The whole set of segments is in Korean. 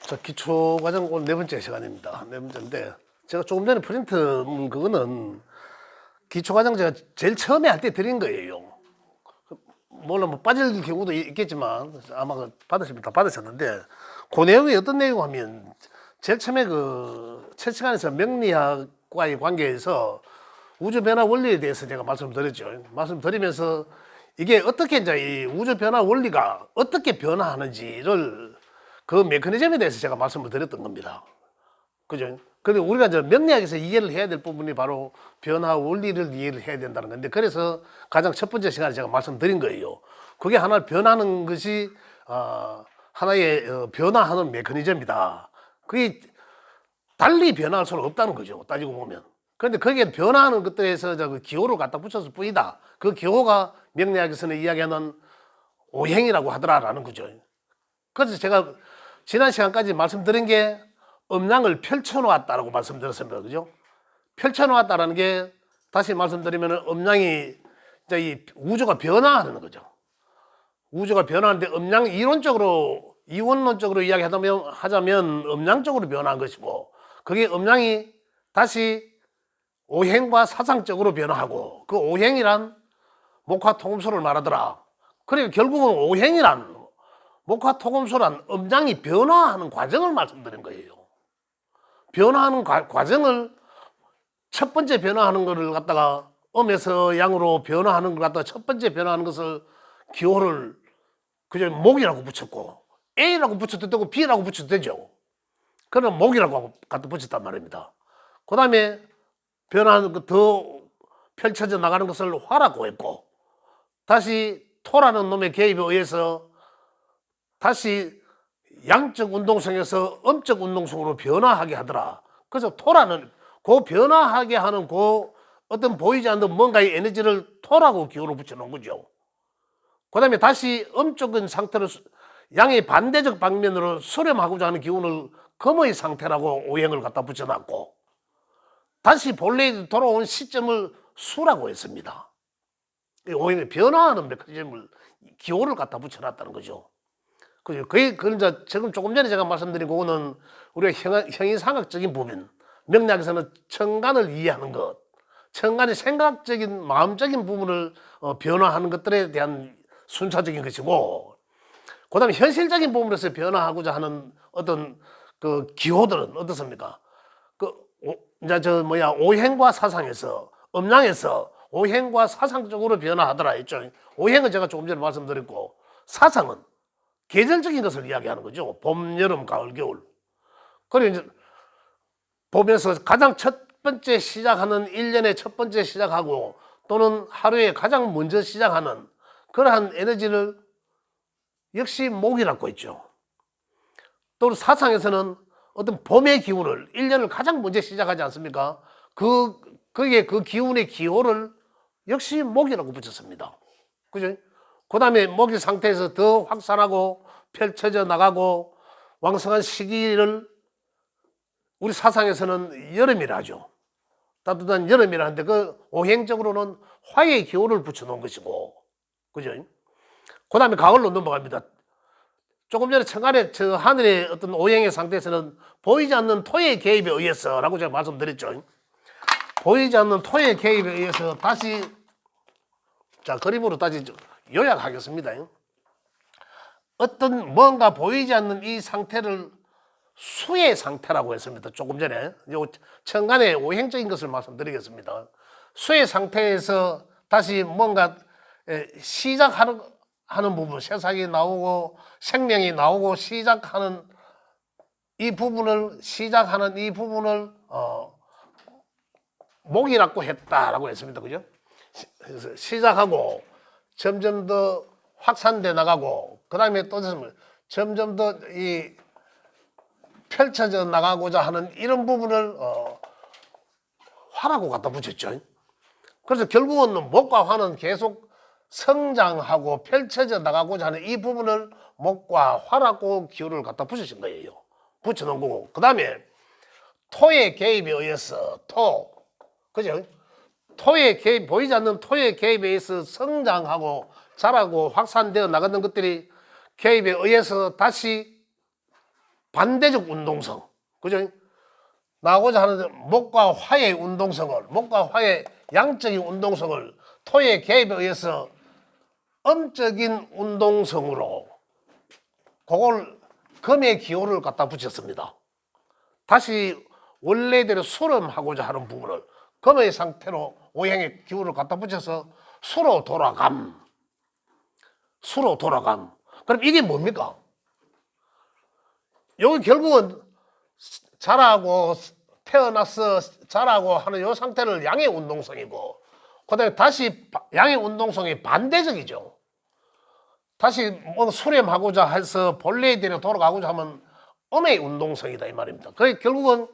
자, 기초과정 오늘 네 번째 시간입니다. 네 번째인데, 제가 조금 전에 프린트 그거는 기초과정 제가 제일 처음에 할 때 드린 거예요. 물론 뭐 빠질 경우도 있겠지만 아마 받으시면 다 받으셨는데, 그 내용이 어떤 내용 하면 제일 처음에 첫 시간에서 명리학과의 관계에서 우주 변화 원리에 대해서 제가 말씀드렸죠. 말씀드리면서 이게 어떻게 이제 이 우주 변화 원리가 어떻게 변화하는지를 그 메커니즘에 대해서 제가 말씀을 드렸던 겁니다. 그죠? 근데 우리가 이제 명리학에서 이해를 해야 될 부분이 바로 변화 원리를 이해를 해야 된다는 건데, 그래서 가장 첫 번째 시간에 제가 말씀드린 거예요. 그게 하나 변하는 것이 하나의 변화하는 메커니즘이다. 그게 달리 변화할 수는 없다는 거죠. 따지고 보면. 그런데 거기에 변화하는 것들에서 그 기호를 갖다 붙였을 뿐이다. 그 기호가 명리학에서는 이야기하는 오행이라고 하더라라는 거죠. 그래서 제가 지난 시간까지 말씀드린 게 음량을 펼쳐놓았다라고 말씀드렸습니다. 그죠? 펼쳐놓았다라는 게 다시 말씀드리면 음량이 이제 이 우주가 변화하는 거죠. 우주가 변화하는데 음량 이원론적으로 이야기하자면 음량적으로 변화한 것이고, 그게 음량이 다시 오행과 사상적으로 변화하고, 그 오행이란 목화토금소를 말하더라. 그러니까 결국은 오행이란 목화토금소란 음량이 변화하는 과정을 말씀드린 거예요. 변화하는 과정을 첫 번째 변화하는 것을 갖다가 음에서 양으로 변화하는 걸 갖다가 첫 번째 변화하는 것을 기호를 그저 목이라고 붙였고, A라고 붙여도 되고 B라고 붙여도 되죠. 그럼 목이라고 갖다 붙였단 말입니다. 그 다음에 변화하는 더 펼쳐져 나가는 것을 화라고 했고, 다시 토라는 놈의 개입에 의해서 다시 양적 운동성에서 음적 운동성으로 변화하게 하더라. 그래서 토라는 그 변화하게 하는 그 어떤 보이지 않는 뭔가의 에너지를 토라고 기호로 붙여놓은 거죠. 그 다음에 다시 음적인 상태로 양의 반대적 방면으로 수렴하고자 하는 기운을 금의 상태라고 오행을 갖다 붙여놨고, 다시 본래에 돌아온 시점을 수라고 했습니다. 오행이 변화하는 메커니즘을 기호를 갖다 붙여놨다는 거죠. 그죠? 그건 이제 지금 조금 전에 제가 말씀드린 그거는 우리가 형이상학적인 부분, 명리학에서는 천간을 이해하는 것, 천간의 생각적인 마음적인 부분을 변화하는 것들에 대한 순차적인 것이고, 그 다음에 현실적인 부분에서 변화하고자 하는 어떤 그 기호들은 어떻습니까? 오행과 사상에서, 음양에서 오행과 사상적으로 변화하더라 했죠. 오행은 제가 조금 전에 말씀드렸고, 사상은 계절적인 것을 이야기하는 거죠. 봄, 여름, 가을, 겨울. 그리고 이제 봄에서 가장 첫 번째 시작하는, 1년의 첫 번째 시작하고 또는 하루에 가장 먼저 시작하는 그러한 에너지를 역시 목이라고 했죠. 또 사상에서는 어떤 봄의 기운을 1년을 가장 먼저 시작하지 않습니까? 그게 그 기운의 기호를 역시 목이라고 붙였습니다. 그죠? 그 다음에 목의 상태에서 더 확산하고 펼쳐져 나가고 왕성한 시기를 우리 사상에서는 여름이라 하죠. 따뜻한 여름이라 하는데 그 오행적으로는 화의 기호를 붙여놓은 것이고, 그죠? 그 다음에 가을로 넘어갑니다. 조금 전에 천간에 저 하늘의 어떤 오행의 상태에서는 보이지 않는 토의 개입에 의해서 라고 제가 말씀드렸죠. 보이지 않는 토의 개입에 의해서 다시, 자, 그림으로 다시 요약하겠습니다. 어떤 뭔가 보이지 않는 이 상태를 수의 상태라고 했습니다. 조금 전에 요 천간의 오행적인 것을 말씀드리겠습니다. 수의 상태에서 다시 뭔가 시작하는 부분, 새싹이 나오고 생명이 나오고 시작하는 이 부분을 목이라고 했다라고 했습니다. 그죠? 그래서 시작하고 점점 더 확산돼 나가고, 그 다음에 또 점점 더 이 펼쳐져 나가고자 하는 이런 부분을 화라고 갖다 붙였죠. 그래서 결국은 목과 화는 계속 성장하고 펼쳐져 나가고자 하는 이 부분을 목과 화라고 기호를 갖다 붙이신 거예요. 붙여놓은 거고, 그 다음에 토의 개입에 의해서 그죠? 토의 개입, 보이지 않는 토의 개입에 의해서 성장하고 자라고 확산되어 나가는 것들이 개입에 의해서 다시 반대적 운동성. 그죠? 나오고자 하는 목과 화의 운동성을, 목과 화의 양적인 운동성을 토의 개입에 의해서 음적인 운동성으로 그걸 금의 기호를 갖다 붙였습니다. 다시 원래대로 수렴하고자 하는 부분을 금의 상태로 오행의 기호를 갖다 붙여서 수로 돌아감. 수로 돌아감. 그럼 이게 뭡니까? 여기 결국은 자라고 태어나서 자라고 하는 이 상태를 양의 운동성이고, 그 다음에 다시 양의 운동성이 반대적이죠. 다시 뭐 수렴하고자 해서 본래대로 돌아가고자 하면 음의 운동성이다 이 말입니다. 그러니까 결국은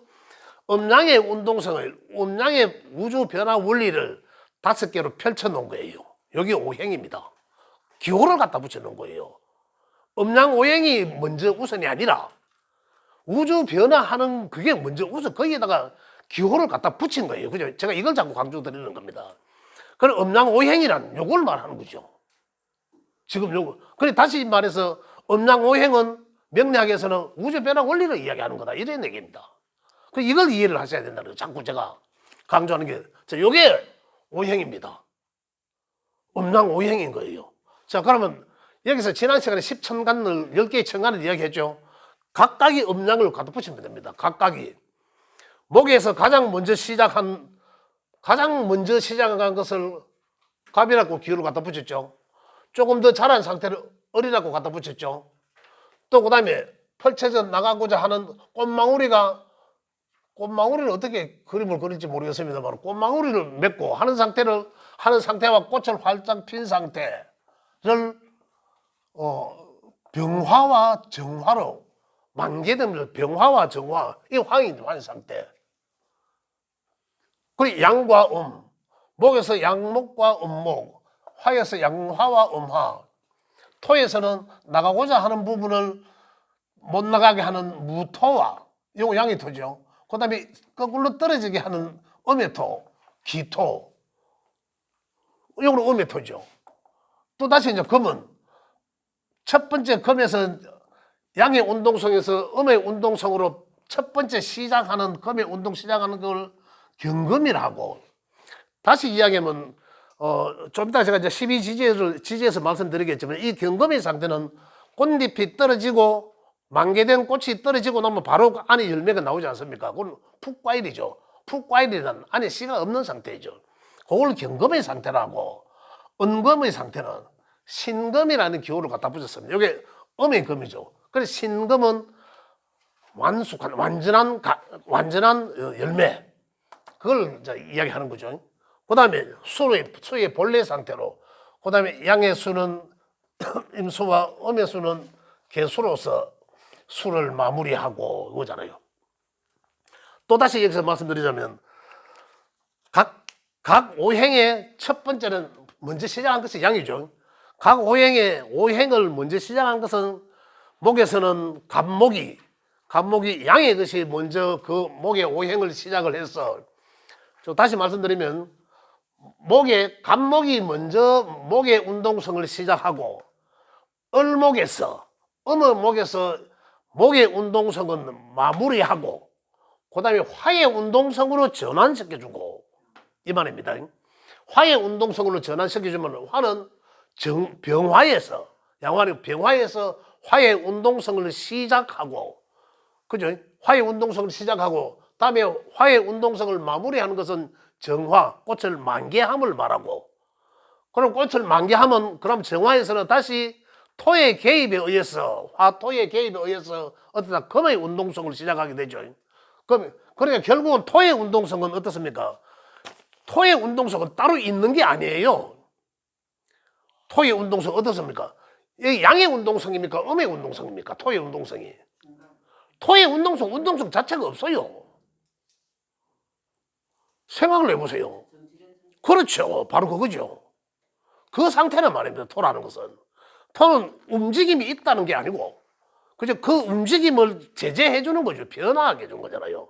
음양의 운동성을, 음양의 우주 변화 원리를 5개로 펼쳐 놓은 거예요. 여기 오행입니다. 기호를 갖다 붙여 놓은 거예요. 음양 오행이 먼저 우선이 아니라 우주 변화하는 그게 먼저 우선 거기에다가 기호를 갖다 붙인 거예요. 그죠? 제가 이걸 자꾸 강조드리는 겁니다. 그럼 음양 오행이란 요걸 말하는 거죠. 지금 요거. 그래 다시 말해서 음양 오행은 명리학에서는 우주 변화 원리를 이야기하는 거다. 이런 얘기입니다. 그 이걸 이해를 하셔야 된다는 거예요. 자꾸 제가 강조하는 게. 자, 요게 오행입니다. 음양 오행인 거예요. 자, 그러면 여기서 지난 시간에 10천간을 10개의 천간을 이야기했죠. 각각이 음양을 갖다 붙이면 됩니다. 각각이. 목에서 가장 먼저 시작한 것을 갑이라고 기호를 갖다 붙였죠. 조금 더 자란 상태를 을이라고 갖다 붙였죠. 또 그 다음에 펼쳐져 나가고자 하는 꽃망울이를 어떻게 그림을 그릴지 모르겠습니다만 꽃망울이를 맺고 하는 상태와 꽃을 활짝 핀 상태를 병화와 정화로 만개되면 병화와 정화, 이 황이 한 상태. 그리고 양과 목에서 양목과 음목, 화에서 양화와 음화, 토에서는 나가고자 하는 부분을 못 나가게 하는 무토와, 이거 양의 토죠. 그 다음에 거꾸로 떨어지게 하는 음의 토, 기토, 이거는 음의 토죠. 또 다시 이제 금은 첫 번째 금에서 양의 운동성에서 음의 운동성으로 첫 번째 시작하는 금의 운동 시작하는 걸 경금이라고. 다시 이야기하면 좀 이따 제가 이제 12지지에서 말씀드리겠지만 이 경금의 상태는 꽃잎이 떨어지고 만개된 꽃이 떨어지고 나면 바로 안에 열매가 나오지 않습니까? 그건 풋과일이죠. 풋과일이란 안에 씨가 없는 상태이죠. 그걸 경금의 상태라고. 은금의 상태는 신금이라는 기호를 갖다 붙였습니다. 이게 음의 금이죠. 그래서 신금은 완숙한 완전한 열매, 그걸 이제 이야기하는 거죠. 그 다음에 수의 본래 상태로, 그 다음에 양의 수는 임수와 음의 수는 개수로서 수를 마무리하고 이거잖아요. 또 다시 여기서 말씀드리자면 각 오행의 첫 번째는 먼저 시작한 것이 양이죠. 각 오행을 먼저 시작한 것은 목에서는 갑목이 양의 것이 먼저 그 목의 오행을 시작을 해서, 다시 말씀드리면 갑목이 먼저 목의 운동성을 시작하고 을목에서 목의 운동성은 마무리하고 그 다음에 화의 운동성으로 전환시켜주고 이 말입니다. 화의 운동성으로 전환시켜주면 화는 병화에서 화의 운동성을 시작하고, 그죠? 화의 운동성을 시작하고, 다음에 화의 운동성을 마무리하는 것은 정화, 꽃을 만개함을 말하고, 그럼 꽃을 만개하면, 그럼 정화에서는 다시 토의 개입에 의해서, 화토의 개입에 의해서 어떤 금의 운동성을 시작하게 되죠. 그러니까 결국은 토의 운동성은 어떻습니까? 토의 운동성은 따로 있는 게 아니에요. 토의 운동성 어떻습니까? 양의 운동성입니까? 음의 운동성입니까? 토의 운동성이. 토의 운동성 자체가 없어요. 생각을 해보세요. 그렇죠. 바로 그거죠. 그 상태는 말입니다. 토라는 것은. 토는 움직임이 있다는 게 아니고, 그죠? 그 움직임을 제재해 주는 거죠. 변화하게 해준 거잖아요.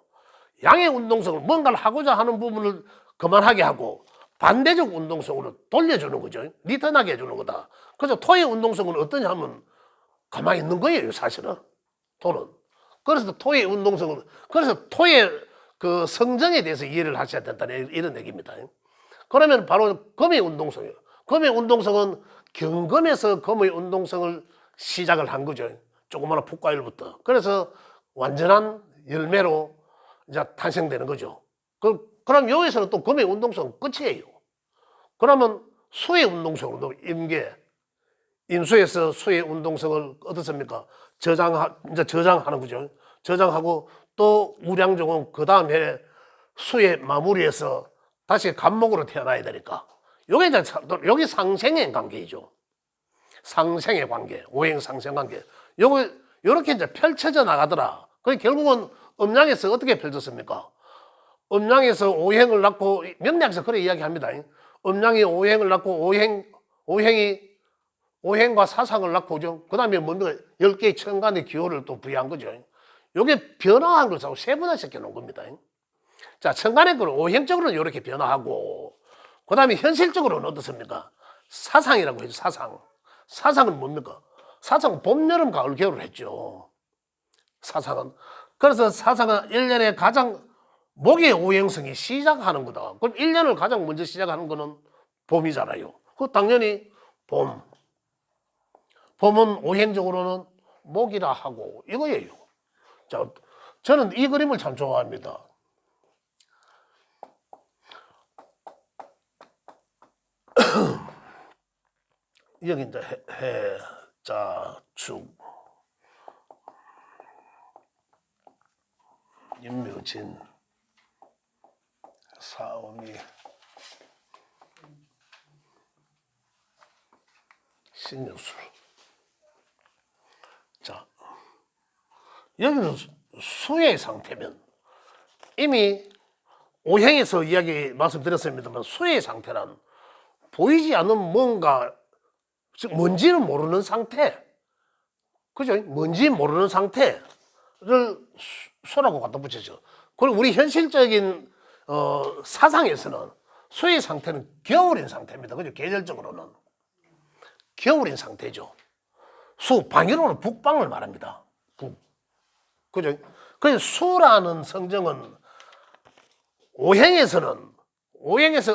양의 운동성을 뭔가를 하고자 하는 부분을 그만하게 하고 반대적 운동성으로 돌려주는 거죠. 리턴하게 해주는 거다. 그래서 토의 운동성은 어떠냐 하면 가만히 있는 거예요, 사실은. 토는. 그래서 토의 운동성은, 그래서 토의 그 성정에 대해서 이해를 하셔야 된다는 이런 얘기입니다. 그러면 바로 금의 운동성이에요. 금의 운동성은 경금에서 금의 운동성을 시작을 한 거죠. 조그마한 풋과일부터. 그래서 완전한 열매로 이제 탄생되는 거죠. 그럼 여기서는 또 금의 운동성 끝이에요. 그러면 수의 운동성으로 임계, 인수에서 수의 운동성을 어떻습니까? 이제 저장하는 거죠. 저장하고 또 우량종은 그 다음에 수의 마무리해서 다시 간목으로 태어나야 되니까. 요게 이제 여기 상생의 관계이죠. 상생의 관계, 오행 상생 관계. 요렇게 이제 펼쳐져 나가더라. 그 결국은 음양에서 어떻게 펼쳤습니까? 음양에서 오행을 낳고, 명리학에서 그래 이야기합니다. 음양이 오행을 낳고, 오행과 사상을 낳고, 그 다음에 뭡니까? 10개의 천간의 기호를 또 부여한 거죠. 요게 변화한 걸 세분화시켜 놓은 겁니다. 자, 천간의 거는 오행적으로는 이렇게 변화하고, 그 다음에 현실적으로는 어떻습니까? 사상이라고 해요, 사상. 사상은 뭡니까? 사상은 봄, 여름, 가을, 겨울을 했죠. 사상은. 그래서 사상은 1년에 가장 목의 오행성이 시작하는 거다. 그럼 1년을 가장 먼저 시작하는 거는 봄이잖아요. 그 당연히 봄. 봄은 오행적으로는 목이라 하고 이거예요. 자, 저는 이 그림을 참 좋아합니다. 여기 이제 해, 자, 축, 임묘진, 사오미, 신유술. 자, 여기는 수의 상태면 이미 오행에서 말씀드렸습니다만 수의 상태란 보이지 않는 뭔가, 뭔지는 모르는 상태. 그죠? 뭔지 모르는 상태를 수라고 갖다 붙이죠. 그리고 우리 현실적인 사상에서는 수의 상태는 겨울인 상태입니다. 그죠? 계절적으로는. 겨울인 상태죠. 방위로는 북방을 말합니다. 북. 그죠? 그래서 수라는 성정은 오행에서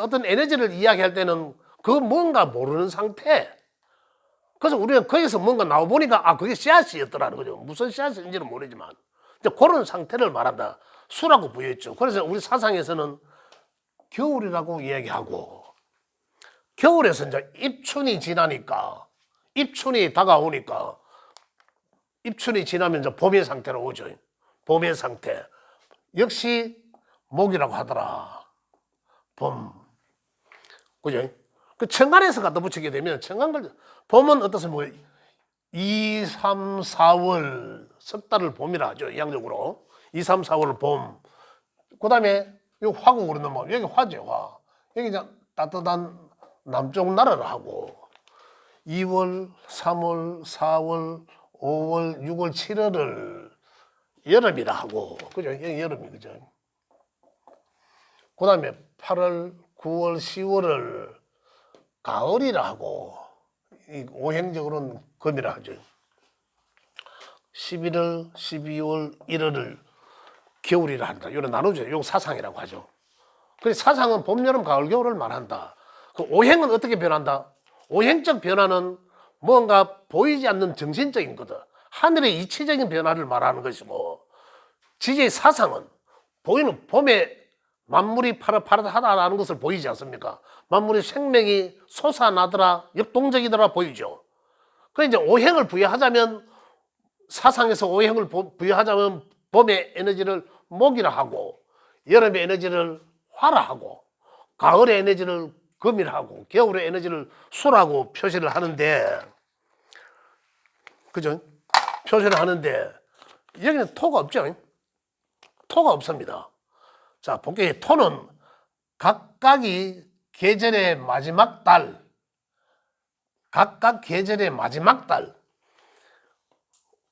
어떤 에너지를 이야기할 때는 그 뭔가 모르는 상태. 그래서 우리가 거기서 뭔가 나와보니까 그게 씨앗이었더라는 거죠. 무슨 씨앗인지는 모르지만. 그런 상태를 말한다. 수라고 부여했죠. 그래서 우리 사상에서는 겨울이라고 이야기하고, 겨울에서 이제 입춘이 지나니까, 입춘이 다가오니까, 입춘이 지나면 이제 봄의 상태로 오죠. 봄의 상태. 역시 목이라고 하더라. 봄. 그죠? 그 천간에서 갖다 붙이게 되면 봄은 어떻습니까? 2, 3, 4월 석 달을 봄이라 하죠. 양력으로. 2, 3, 4월을 봄. 그 다음에 여기 화고 그러는 뭐 여기 화죠. 화. 여기 이제 따뜻한 남쪽 나라를 하고 2월, 3월, 4월, 5월, 6월, 7월을 여름이라 하고 그죠? 여기 여름이 그죠? 그 다음에 8월, 9월, 10월을 가을이라 하고 오행적으로는 금이라 하죠. 11월, 12월, 1월을 겨울이라 한다. 이런 나누죠. 이거 사상이라고 하죠. 그래서 사상은 봄, 여름, 가을, 겨울을 말한다. 그 오행은 어떻게 변한다? 오행적 변화는 뭔가 보이지 않는 정신적인 거다. 하늘의 이치적인 변화를 말하는 것이고, 지지의 사상은 보이는 봄에 만물이 파릇파릇하다라는 것을 보이지 않습니까? 만물의 생명이 솟아나더라, 역동적이더라 보이죠. 그 이제 오행을 부여하자면, 사상에서 오행을 부여하자면 봄의 에너지를 목이라 하고, 여름의 에너지를 화라 하고, 가을의 에너지를 금이라 하고, 겨울의 에너지를 수라고 표시를 하는데, 그죠? 표시를 하는데, 여기는 토가 없죠? 토가 없습니다. 자, 볼게요. 토는 각각이 계절의 마지막 달, 각각 계절의 마지막 달.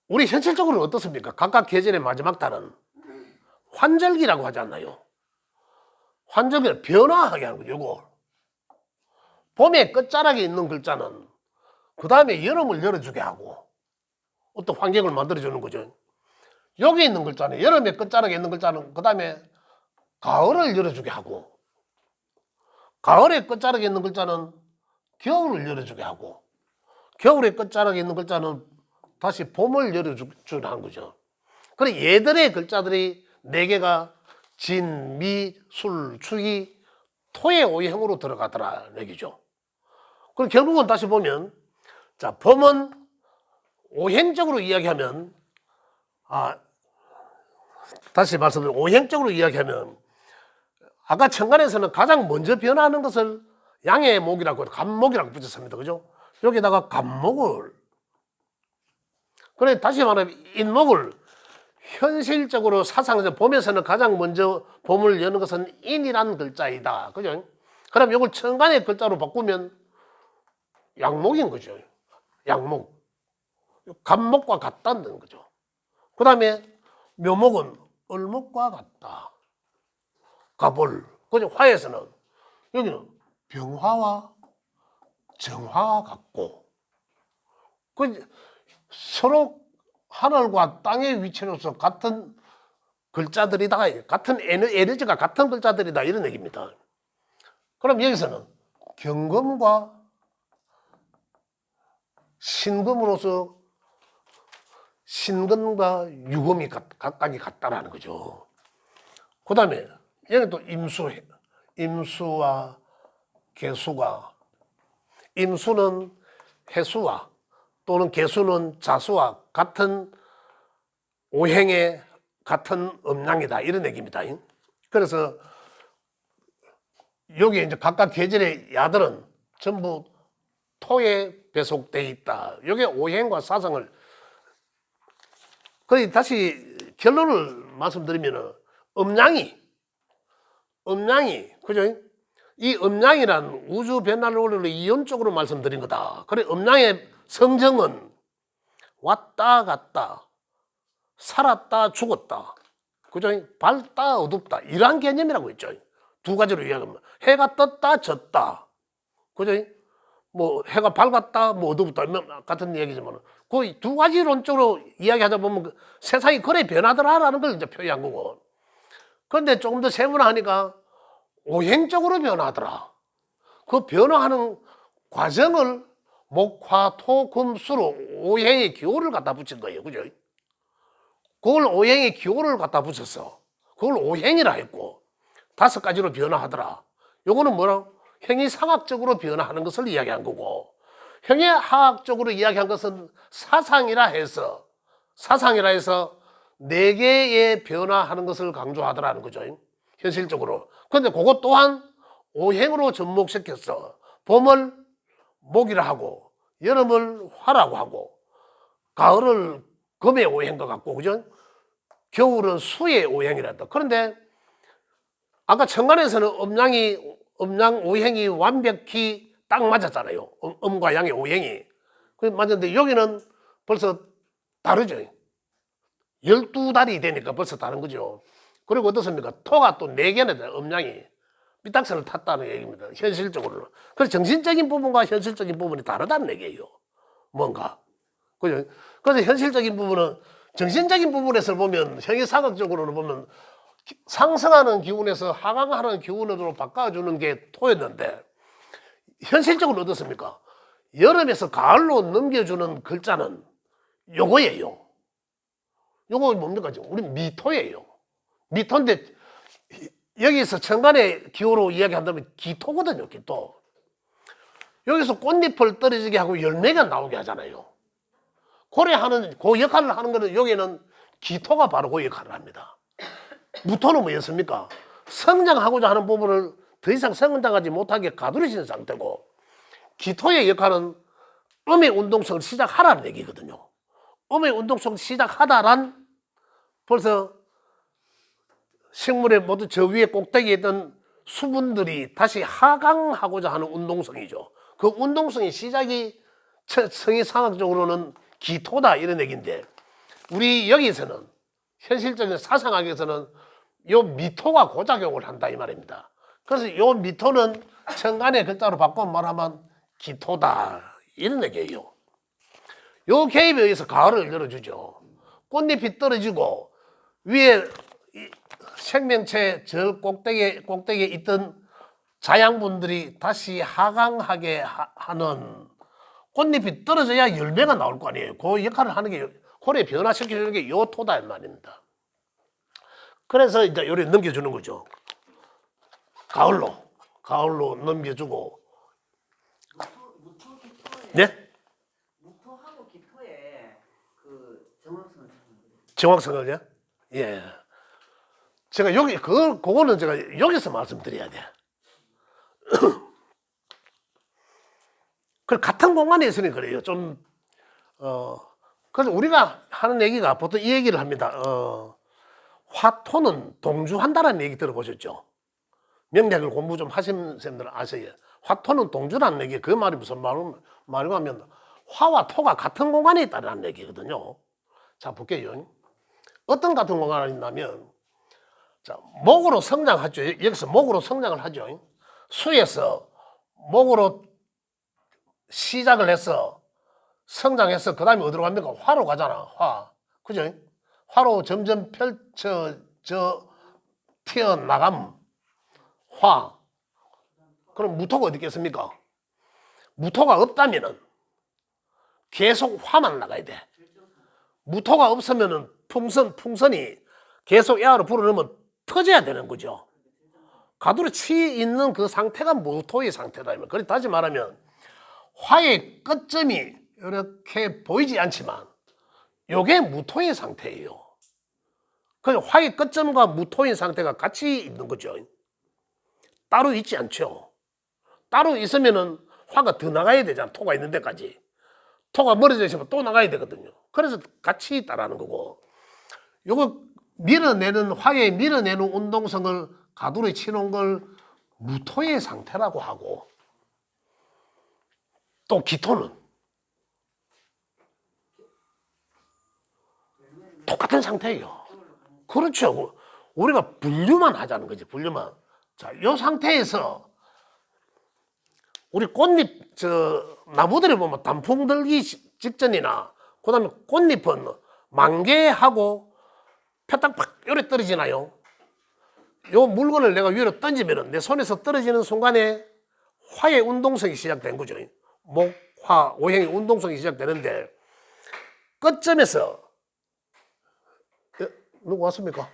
우리 현실적으로는 어떻습니까? 각각 계절의 마지막 달은 환절기라고 하지 않나요? 환절기를 변화하게 하는 거죠. 요거. 봄의 끝자락에 있는 글자는 그 다음에 여름을 열어주게 하고 어떤 환경을 만들어주는 거죠. 여기 있는 글자는 여름의 끝자락에 있는 글자는 그 다음에 가을을 열어주게 하고 가을의 끝자락에 있는 글자는 겨울을 열어주게 하고 겨울의 끝자락에 있는 글자는 다시 봄을 열어주는 거죠. 그래 얘들의 글자들이 4개가 진, 미, 술, 축이 토의 오행으로 들어가더라 얘기죠. 그럼 결국은 다시 보면 자 봄은 오행적으로 이야기하면 다시 말씀드리면 오행적으로 이야기하면 아까 천간에서는 가장 먼저 변화하는 것을 양의 목이라고 간목이라고 붙였습니다. 그죠? 여기다가 간목을 그래 다시 말하면 인목을 현실적으로 사상에서 봄에서는 가장 먼저 봄을 여는 것은 인이라는 글자이다. 그죠? 그럼 이걸 천간의 글자로 바꾸면 양목인 거죠. 양목. 간목과 같다는 거죠. 그 다음에 묘목은 을목과 같다. 가볼. 그죠? 화에서는 여기는 병화와 정화와 같고 서로 하늘과 땅의 위치로서 같은 글자들이다. 같은 에너지가 같은 글자들이다. 이런 얘기입니다. 그럼 여기서는 경금과 신금으로서 신금과 유금이 각각이 같다라는 거죠. 그 다음에 여기 또 임수와 개수가 임수는 해수와 또는 개수는 자수와 같은 오행의 같은 음양이다 이런 얘기입니다. 그래서 여기 이제 각각 계절의 야들은 전부 토에 배속되어 있다. 이게 오행과 사상을 그래 다시 결론을 말씀드리면은 음양이 그죠? 이 음양이란 우주 변화를 원리로 이론적으로 말씀드린 거다. 그래 음양의 성정은 왔다 갔다 살았다 죽었다 그죠? 밝다 어둡다 이러한 개념이라고 했죠. 두 가지로 이야기하면 해가 떴다 졌다 그죠? 뭐 해가 밝았다 뭐 어둡다 같은 얘기지만 그 두 가지 론적으로 이야기하다 보면 세상이 그래 변하더라라는 걸 이제 표현한 거고 그런데 조금 더 세분화하니까 오행적으로 변하더라. 그 변화하는 과정을 목, 화, 토, 금, 수로 오행의 기호를 갖다 붙인 거예요. 그죠? 그걸 오행의 기호를 갖다 붙였어. 그걸 오행이라 했고 5가지로 변화하더라. 요거는 뭐라? 행위상학적으로 변화하는 것을 이야기한 거고 행위하학적으로 이야기한 것은 사상이라 해서 4개의 변화하는 것을 강조하더라는 거죠. 현실적으로. 그런데 그것 또한 오행으로 접목시켰어. 봄을 목이라 하고 여름을 화라고 하고 가을을 금의 오행과 같고 그죠? 겨울은 수의 오행이란다. 그런데 아까 천간에서는 음양 오행이 완벽히 딱 맞았잖아요. 음과 양의 오행이. 맞았는데 여기는 벌써 다르죠. 12달이 되니까 벌써 다른 거죠. 그리고 어떻습니까? 토가 또 4개나 돼요. 음양이. 삐딱선을 탔다는 얘기입니다. 현실적으로는. 그래서 정신적인 부분과 현실적인 부분이 다르다는 얘기예요. 뭔가. 그죠? 그래서 현실적인 부분은 정신적인 부분에서 보면 형이사각적으로는 보면 상승하는 기운에서 하강하는 기운으로 바꿔주는 게 토였는데 현실적으로 어떻습니까? 여름에서 가을로 넘겨주는 글자는 요거예요. 요거 뭡니까? 우리 미토예요. 미토인데 여기서 천간의 기호로 이야기한다면 기토거든요. 기토. 여기서 꽃잎을 떨어지게 하고 열매가 나오게 하잖아요. 그 역할을 하는 거는 여기는 기토가 바로 그 역할을 합니다. 무토는 뭐였습니까? 성장하고자 하는 부분을 더 이상 성장하지 못하게 가두리신 상태고 기토의 역할은 음의 운동성을 시작하라는 얘기거든요. 음의 운동성을 시작하다란 벌써 식물의 모두 저 위에 꼭대기에 있던 수분들이 다시 하강하고자 하는 운동성이죠. 그 운동성의 시작이 성의상학적으로는 기토다 이런 얘기인데 우리 여기서는 현실적인 사상학에서는 요 미토가 고작용을 한다 이 말입니다. 그래서 요 미토는 천간의 글자로 바꿔 말하면 기토다 이런 얘기예요. 요 개입에 의해서 가을을 열어주죠. 꽃잎이 떨어지고 위에 생명체 저 꼭대기에 있던 자양분들이 다시 하강하게 하는 꽃잎이 떨어져야 열매가 나올 거 아니에요. 그 역할을 하는 게 고래 변화시켜주는 게 요 토다 이 말입니다. 그래서 이제 요리 넘겨주는 거죠. 가을로 넘겨주고. 네? 무토하고 기토의 그 정확성을 찾는 거예요. 정확성을요? 예. 제가 여기 그거는 제가 여기서 말씀드려야 돼. 그 같은 공간에 있으니 그래요. 좀 그래서 우리가 하는 얘기가 보통 이 얘기를 합니다. 화토는 동주한다는 얘기 들어보셨죠? 명리학을 공부 좀 하신 쌤들은 아세요. 화토는 동주라는 얘기, 그 말이 무슨 말이냐고 하면 화와 토가 같은 공간에 있다는 얘기거든요. 자, 볼게요. 어떤 같은 공간이 있냐면, 자, 목으로 성장하죠. 여기서 목으로 성장을 하죠. 수에서 목으로 시작을 해서 성장해서 그 다음에 어디로 갑니까? 화로 가잖아. 화. 그죠? 화로 점점 펼쳐져 튀어나감. 화. 그럼 무토가 어디 있겠습니까? 무토가 없다면은 계속 화만 나가야 돼. 무토가 없으면은 풍선이 계속 에어로 불어넣으면 터져야 되는 거죠. 가두리 치 있는 그 상태가 무토의 상태다. 그래 다시 말하면 화의 끝점이 이렇게 보이지 않지만 요게 무토의 상태예요. 그 화의 끝점과 무토의 상태가 같이 있는 거죠. 따로 있지 않죠. 따로 있으면은 화가 더 나가야 되잖아. 토가 있는 데까지. 토가 멀어져 있으면 또 나가야 되거든요. 그래서 같이 있다라는 거고, 요거 화에 밀어내는 운동성을 가두리 치는 걸 무토의 상태라고 하고, 또 기토는 똑같은 상태예요. 그렇죠. 우리가 분류만 하자는 거지, 분류만. 자, 이 상태에서 우리 꽃잎, 나무들을 보면 단풍 들기 직전이나, 그 다음에 꽃잎은 만개하고 펴딱 팍 요래 떨어지나요? 요 물건을 내가 위로 던지면은 내 손에서 떨어지는 순간에 화의 운동성이 시작된 거죠. 목, 화, 오행의 운동성이 시작되는데, 끝점에서, 누구 왔습니까?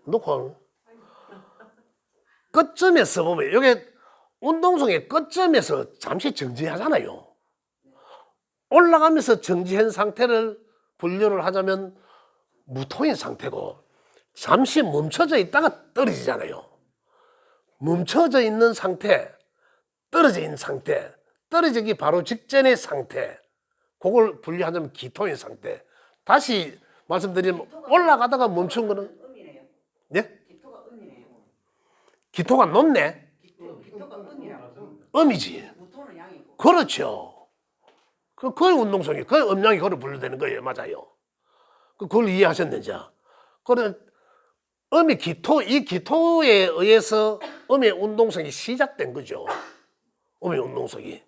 누구? 끝점에서 보면, 여기 운동성의 끝점에서 잠시 정지하잖아요. 올라가면서 정지한 상태를 분류를 하자면 무토인 상태고, 잠시 멈춰져 있다가 떨어지잖아요. 멈춰져 있는 상태, 떨어져 있는 상태, 떨어지기 바로 직전의 상태, 그걸 분류하자면 기토인 상태. 다시 말씀드리면 올라가다가 멈춘 거는 음이네요. 네? 기토가 음이네요. 기토가 높네. 기토가 음이라고. 음이지. 무토는 양이고. 그렇죠. 그걸 운동성이, 그 음양이 그걸 분류되는 거예요. 맞아요. 그걸 이해하셨는지. 그래, 음이 이 기토에 의해서 음의 운동성이 시작된 거죠. 음의 운동성이.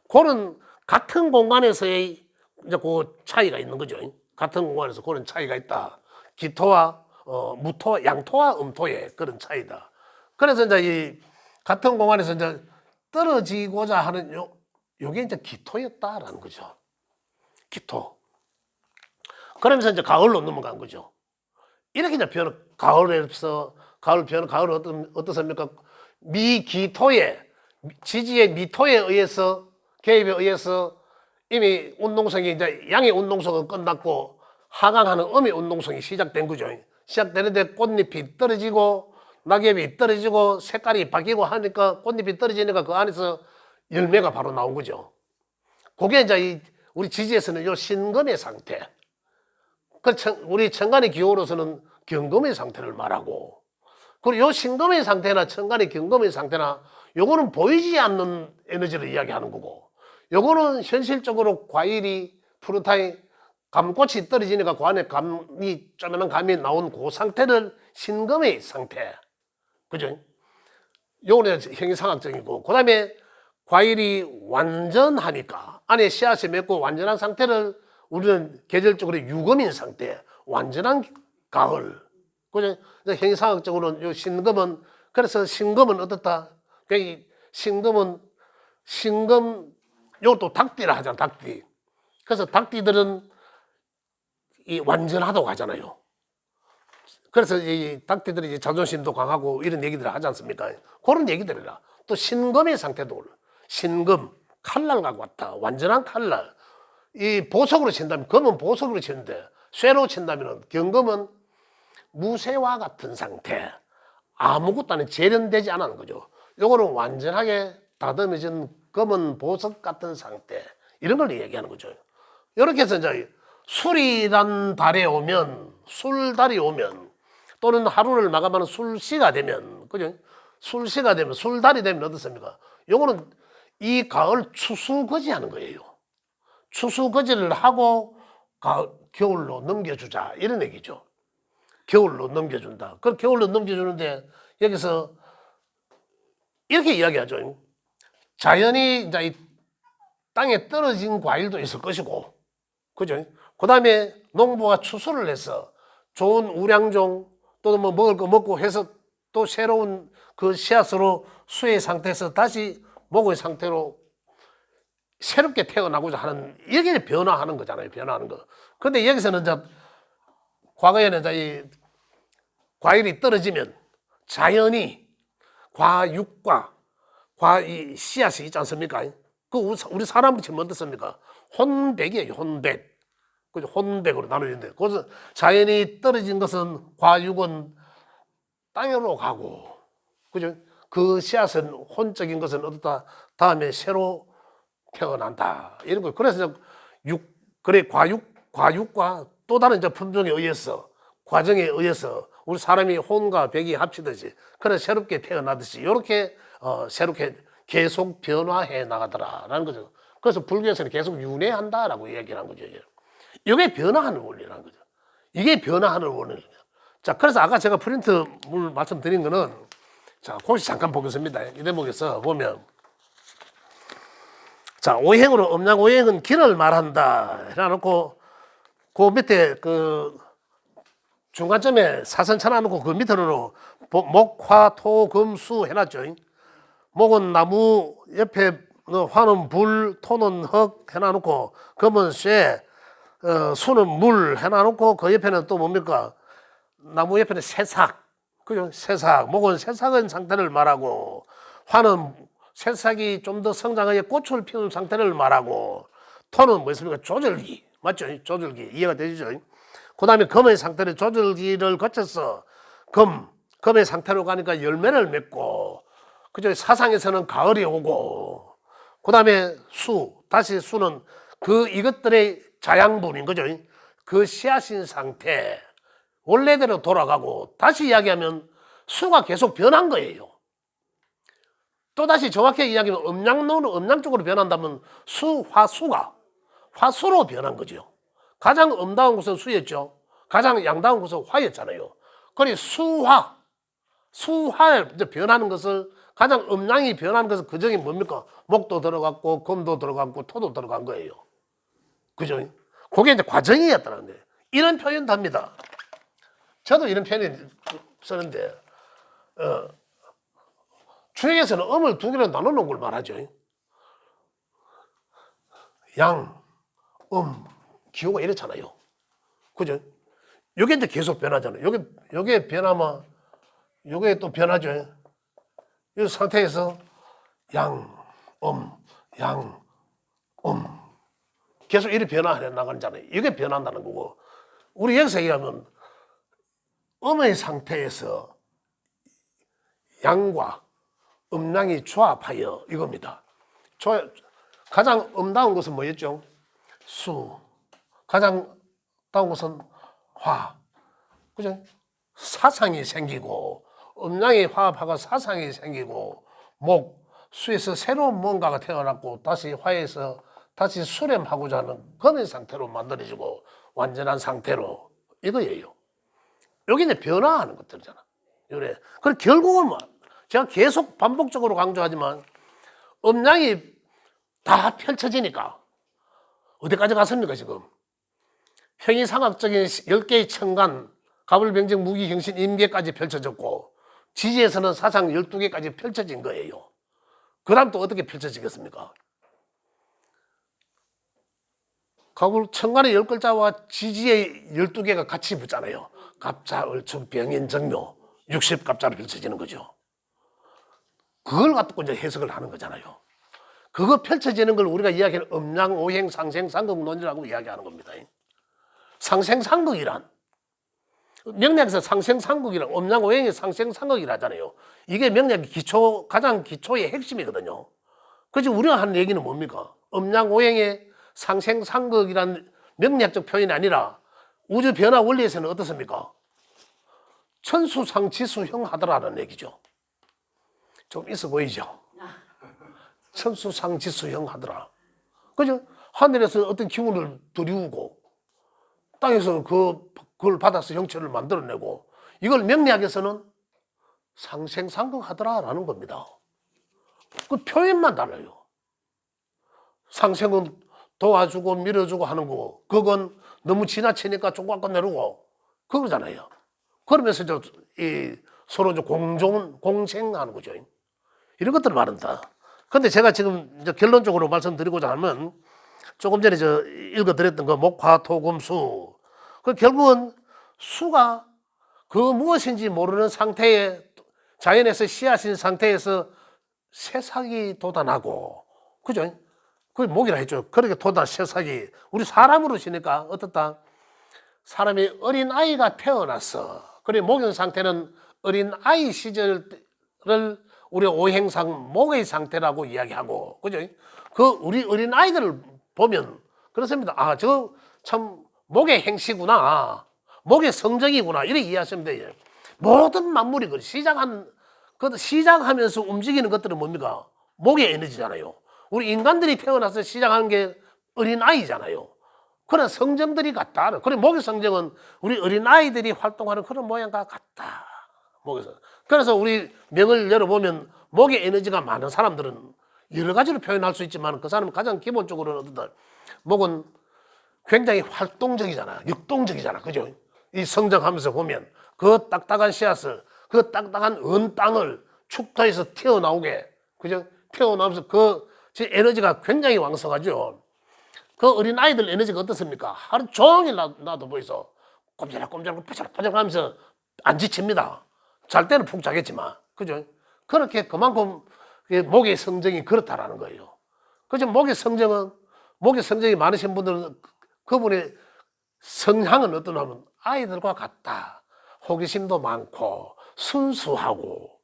그런 같은 공간에서의 이제 그 차이가 있는 거죠. 같은 공간에서 그런 차이가 있다. 기토와 무토, 양토와 음토의 그런 차이다. 그래서 이제 이 같은 공간에서 이제 떨어지고자 하는 요게 이제 기토였다라는 거죠. 기토. 그러면서 이제 가을로 넘어간 거죠. 이렇게 이제 가을은 어떻습니까? 지지의 미토에 의해서, 개입에 의해서 이미 운동성이 이제 양의 운동성은 끝났고 하강하는 음의 운동성이 시작된 거죠. 시작되는데 꽃잎이 떨어지고 낙엽이 떨어지고 색깔이 바뀌고 하니까 꽃잎이 떨어지니까 그 안에서 열매가 바로 나온 거죠. 그게 이제 우리 지지에서는 요 신금의 상태. 우리 천간의 기호로서는 경금의 상태를 말하고, 그리고 요 신금의 상태나 천간의 경금의 상태나 요거는 보이지 않는 에너지를 이야기하는 거고, 요거는 현실적으로 과일이 푸르타인 감꽃이 떨어지니까 그 안에 쪼매난 감이 나온 그 상태를 신금의 상태. 그죠? 요거는 형이상학적이고, 그 다음에 과일이 완전하니까 안에 씨앗이 맺고 완전한 상태를 우리는 계절적으로 유금인 상태, 완전한 가을. 그죠? 행상학적으로는 요 신금은, 그래서 신금은 어떻다? 신금, 요것도 닭띠라 하잖아, 닭띠. 그래서 닭띠들은 이 완전하다고 하잖아요. 그래서 이 닭띠들이 이제 자존심도 강하고 이런 얘기들을 하지 않습니까? 그런 얘기들이라. 또 신금의 상태도, 신금, 칼날과 같다. 완전한 칼날. 이 보석으로 친다면, 금은 보석으로 치는데, 쇠로 친다면, 경금은 무쇠와 같은 상태. 아무것도 안에 재련되지 않은 거죠. 요거는 완전하게 다듬어진 검은 보석 같은 상태. 이런 걸 얘기하는 거죠. 이렇게 해서 이제 술이란 달에 오면, 술달이 오면, 또는 하루를 마감하는 술시가 되면, 그죠? 술시가 되면, 술달이 되면 어떻습니까? 요거는 이 가을 추수거지 하는 거예요. 추수거지를 하고 겨울로 넘겨주자. 이런 얘기죠. 겨울로 넘겨준다. 그 겨울로 넘겨주는데 여기서 이렇게 이야기하죠. 자연히 이제 이 땅에 떨어진 과일도 있을 것이고, 그죠? 그 다음에 농부가 추수를 해서 좋은 우량종 또는 뭐 먹을 거 먹고 해서 또 새로운 그 씨앗으로 수의 상태에서 다시 목의 상태로 새롭게 태어나고자 하는, 여기에 변화하는 거잖아요. 변화하는 거. 근데 여기서는 이제 과거에는 이제 이 과일이 떨어지면 자연히 과육과 이 씨앗이 있지 않습니까? 그 우리 사람으로 치면 어떻습니까? 혼백이에요. 혼백. 그죠? 혼백으로 나누는데, 그래서 자연이 떨어진 것은 과육은 땅으로 가고, 그죠? 그 씨앗은 혼적인 것은 어떻다? 다음에 새로 태어난다. 이런 거. 그래서 그래 과육과 또 다른 이제 품종에 의해서, 과정에 의해서 우리 사람이 혼과 백이 합치듯이, 그래 새롭게 태어나듯이 이렇게 새롭게 계속 변화해 나가더라라는 거죠. 그래서 불교에서는 계속 윤회한다라고 얘기를 한 거죠. 이게 변화하는 원리라는 거죠. 이게 변화하는 원리예요. 자, 그래서 아까 제가 프린트물 말씀드린 거는, 자, 혹시 잠깐 보겠습니다. 이 대목에서 보면, 자, 오행으로 음양 오행은 길을 말한다 해놓고 그 밑에 그 중간점에 사선 쳐놔놓고 그 밑으로 목, 화, 토, 금, 수 해놨죠. 목은 나무, 옆에 화는 불, 토는 흙 해놔놓고, 금은 쇠, 수는 물 해놔놓고, 그 옆에는 또 뭡니까? 나무 옆에는 새싹, 그죠? 새싹. 목은 새싹은 상태를 말하고, 화는 새싹이 좀 더 성장하여 꽃을 피우는 상태를 말하고, 토는 뭐 있습니까? 조절기. 맞죠? 조절기. 이해가 되시죠? 그 다음에 금의 상태를 조절기를 거쳐서 금의 상태로 가니까 열매를 맺고, 그죠? 사상에서는 가을이 오고, 그 다음에 다시 수는 이것들의 자양분인 거죠. 그 씨앗인 상태, 원래대로 돌아가고, 다시 이야기하면 수가 계속 변한 거예요. 또다시 정확하게 이야기하면 음양 쪽으로 변한다면 화수가 화수로 변한 거죠. 가장 음다운 곳은 수였죠. 가장 양다운 곳은 화였잖아요. 그러니 수화에 변하는 것을, 가장 음양이 변하는 것은 그 점이 뭡니까? 목도 들어갔고, 금도 들어갔고, 토도 들어간 거예요. 그죠? 그게 이제 과정이었다는 거예요. 이런 표현도 합니다. 저도 이런 표현 쓰는데, 주역에서는 음을 두 개로 나눠놓은 걸 말하죠. 양, 기호가 이렇잖아요. 그죠? 요게 이제 계속 변하잖아요. 요게 변하면, 요게 또 변하죠. 이 상태에서 양, 계속 이렇게 변화해 나가잖아요. 이게 변한다는 거고. 우리 여기서 얘기하면 음의 상태에서 양과 음양이 조합하여 이겁니다. 가장 음다운 것은 뭐였죠? 수. 가장 다운 것은 화. 그죠? 사상이 생기고, 음양이 화합하고 사상이 생기고, 수에서 새로운 뭔가가 태어났고, 다시 화에서 다시 수렴하고자 하는 금의 상태로 만들어지고, 완전한 상태로, 이거예요. 여기 이제 변화하는 것들이잖아. 그래. 그럼 결국은 뭐, 제가 계속 반복적으로 강조하지만, 음양이 다 펼쳐지니까, 어디까지 갔습니까, 지금? 형이상학적인 10개의 천간, 가불병정 무기경신 임계까지 펼쳐졌고 지지에서는 사상 12개까지 펼쳐진 거예요. 그 다음 또 어떻게 펼쳐지겠습니까? 가불 천간의 10글자와 지지의 12개가 같이 붙잖아요. 갑자, 을축, 병인, 정묘 60갑자로 펼쳐지는 거죠. 그걸 갖고 이제 해석을 하는 거잖아요. 그거 펼쳐지는 걸 우리가 이야기하는 음양, 오행, 상생, 상극론이라고 이야기하는 겁니다. 상생, 상극이란 명리학에서 상생, 상극이란 음양, 오행의 상생, 상극이라 하잖아요. 이게 명리학의 기초, 가장 기초의 핵심이거든요. 그래서 우리가 하는 얘기는 뭡니까? 음양, 오행의 상생, 상극이란 명리학적 표현이 아니라 우주 변화 원리에서는 어떻습니까? 천수상지수형하더라는 얘기죠. 좀 있어 보이죠? 천수상지수형하더라. 그죠? 하늘에서 어떤 기운을 들이우고 땅에서는 그걸 받아서 형체를 만들어내고 이걸 명리학에서는 상생상극하더라라는 겁니다. 그 표현만 달라요. 상생은 도와주고 밀어주고 하는 거고 그건 너무 지나치니까 조금 내려고 그거잖아요. 그러면서 서로 공생하는 거죠. 이런 것들을 말한다. 근데 제가 지금 이제 결론적으로 말씀드리고자 하면 조금 전에 읽어드렸던 그 목화토금수 그 결국은 수가 그 무엇인지 모르는 상태에 자연에서 씨앗인 상태에서 새싹이 돋아나고 그죠? 그게 목이라 했죠. 그렇게 새싹이 우리 사람으로 치니까 어떻다? 사람이 어린 아이가 태어났어. 그래 목욕 상태는 어린 아이 시절을 우리 오행상 목의 상태라고 이야기하고 그죠? 그 우리 어린 아이들을 보면 그렇습니다. 아, 저 참 목의 행시구나. 목의 성정이구나. 이렇게 이해하시면 돼요. 모든 만물이 시작하면서 움직이는 것들은 뭡니까? 목의 에너지잖아요. 우리 인간들이 태어나서 시작하는 게 어린 아이잖아요. 그런 성정들이 같다. 그래 목의 성정은 우리 어린 아이들이 활동하는 그런 모양과 같다. 목에서. 그래서 우리 명을 열어보면 목의 에너지가 많은 사람들은 여러 가지로 표현할 수 있지만 그 사람은 가장 기본적으로는 어떤 목은 굉장히 활동적이잖아. 역동적이잖아. 그죠? 이 성장하면서 보면 그 딱딱한 씨앗을 그 딱딱한 언 땅을 축토해서 튀어나오게 그죠? 튀어나오면서 그 에너지가 굉장히 왕성하죠. 그 어린 아이들 에너지가 어떻습니까? 하루 종일 나도 보이소. 꼼지락꼼지락 파작파작 하면서 안 지칩니다. 잘 때는 푹 자겠지만. 그죠? 그렇게 그만큼 목의 성정이 그렇다라는 거예요. 그죠? 목의 성정이 많으신 분들은 그분의 성향은 어떠냐면 아이들과 같다. 호기심도 많고 순수하고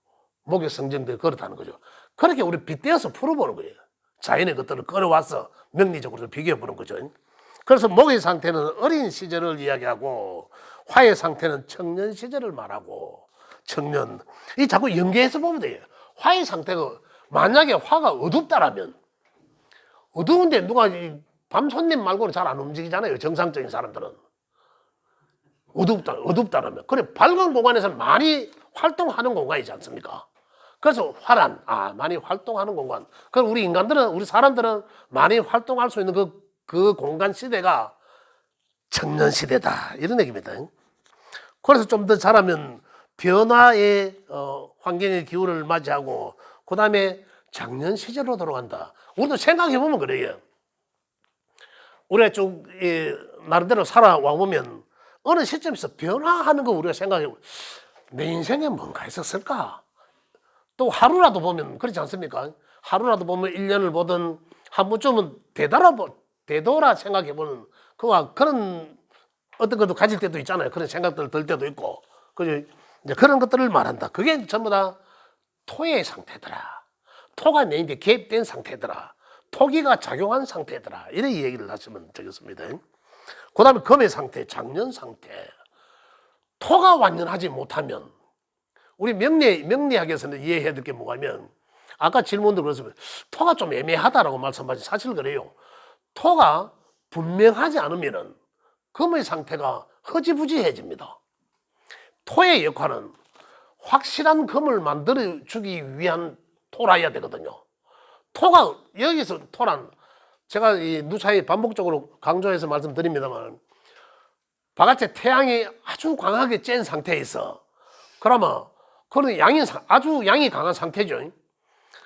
목의 성정들이 그렇다는 거죠. 그렇게 우리 빗대어서 풀어보는 거예요. 자연의 것들을 끌어와서 명리적으로 비교해보는 거죠. 그래서 목의 상태는 어린 시절을 이야기하고 화의 상태는 청년 시절을 말하고 청년 이 자꾸 연계해서 보면 돼요. 화의 상태가 만약에 화가 어둡다라면 어두운데 누가 밤 손님 말고는 잘 안 움직이잖아요. 정상적인 사람들은 어둡다라면 그래 밝은 공간에서는 많이 활동하는 공간이지 않습니까? 그래서 화란 많이 활동하는 공간. 그럼 우리 사람들은 많이 활동할 수 있는 그 공간 시대가 청년 시대다 이런 얘기입니다. 그래서 좀 더 자라면 변화의 환경의 기후를 맞이하고 그 다음에 장년 시절로 돌아간다. 우리도 생각해 보면 그래요. 우리가 쭉 나름대로 살아와 보면 어느 시점에서 변화하는 거 우리가 생각해 보면 내 인생에 뭔가 있었을까? 또 하루라도 보면 그렇지 않습니까? 하루라도 보면 1년을 보든 한 번쯤은 되돌아 생각해 보는 그런 어떤 것도 가질 때도 있잖아요. 그런 생각들 들 때도 있고. 그죠? 이제 그런 것들을 말한다. 그게 전부 다 토의 상태더라. 토가 내 인데 개입된 상태더라. 토기가 작용한 상태더라. 이런 얘기를 하시면 되겠습니다. 그 다음에 금의 상태, 장년 상태. 토가 완전하지 못하면 우리 명리학에서는 이해해야 될 게 뭐냐면 아까 질문도 그렇습니다. 토가 좀 애매하다라고 말씀하신 사실 그래요. 토가 분명하지 않으면은 금의 상태가 허지부지해집니다. 토의 역할은 확실한 금을 만들어주기 위한 토라야 되거든요. 토가 여기서 토란 제가 이 누차에 반복적으로 강조해서 말씀드립니다만 바깥에 태양이 아주 강하게 쬐는 상태에서 그러면 그런 아주 양이 강한 상태죠.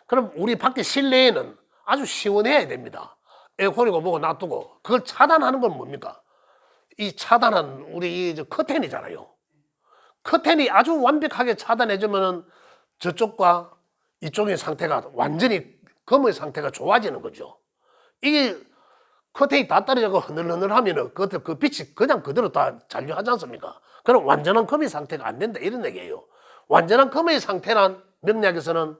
그럼 우리 밖에 실내에는 아주 시원해야 됩니다. 에어컨이고 뭐고 놔두고 그걸 차단하는 건 뭡니까? 이 차단한 우리 이 커튼이잖아요. 커튼이 아주 완벽하게 차단해주면은 저쪽과 이쪽의 상태가 완전히 검의 상태가 좋아지는 거죠. 이게 커튼이 다 떨어지고 흐늘흐늘하면은 그 빛이 그냥 그대로 다 잔류하지 않습니까? 그럼 완전한 검의 상태가 안 된다 이런 얘기예요. 완전한 검의 상태란 명리학에서는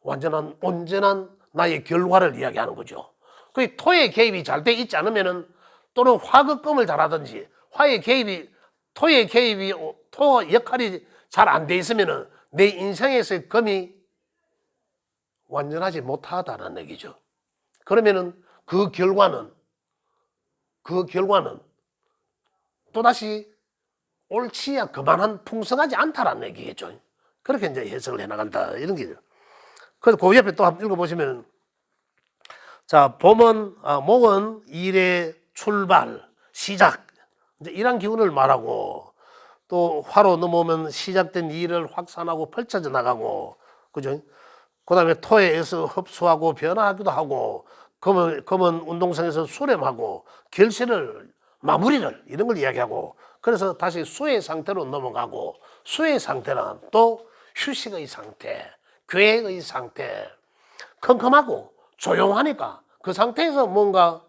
완전한 온전한 나의 결과를 이야기하는 거죠. 그 토의 개입이 잘 돼 있지 않으면은 또는 화극검을 잘하든지 토의 개입이 토 역할이 잘 안 돼 있으면은 내 인생에서의 검이 완전하지 못하다는 얘기죠. 그러면은 그 결과는 또다시 옳지야 그만한 풍성하지 않다라는 얘기겠죠. 그렇게 이제 해석을 해나간다 이런 게. 그래서 그 옆에 또 한번 읽어보시면 자 목은 일의 출발 시작 이제 이런 기운을 말하고 또 화로 넘어오면 시작된 일을 확산하고 펼쳐져 나가고 그죠? 그다음에 토에서 흡수하고 변화하기도 하고 검은 운동성에서 수렴하고 결실을 마무리를 이런 걸 이야기하고 그래서 다시 수의 상태로 넘어가고 수의 상태는 또 휴식의 상태, 계획의 상태, 컴컴하고 조용하니까 그 상태에서 뭔가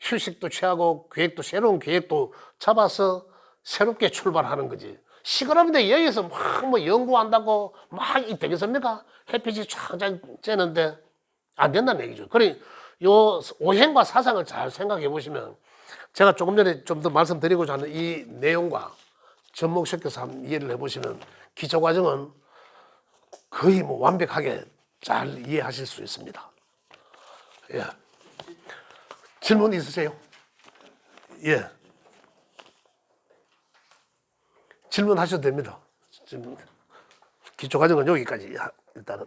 휴식도 취하고 새로운 계획도 잡아서 새롭게 출발하는 거지. 시끄러운데 여기서 막 뭐 연구한다고 막 되겠습니까? 햇빛이 쫙 쬐는데 안 된다는 얘기죠. 그래 요 오행과 사상을 잘 생각해 보시면 제가 조금 전에 좀 더 말씀드리고자 하는 이 내용과 접목시켜서 한번 이해를 해보시면 기초 과정은 거의 뭐 완벽하게 잘 이해하실 수 있습니다. 예. 질문 있으세요? 예. 질문하셔도 됩니다. 기초 과정은 여기까지 일단은.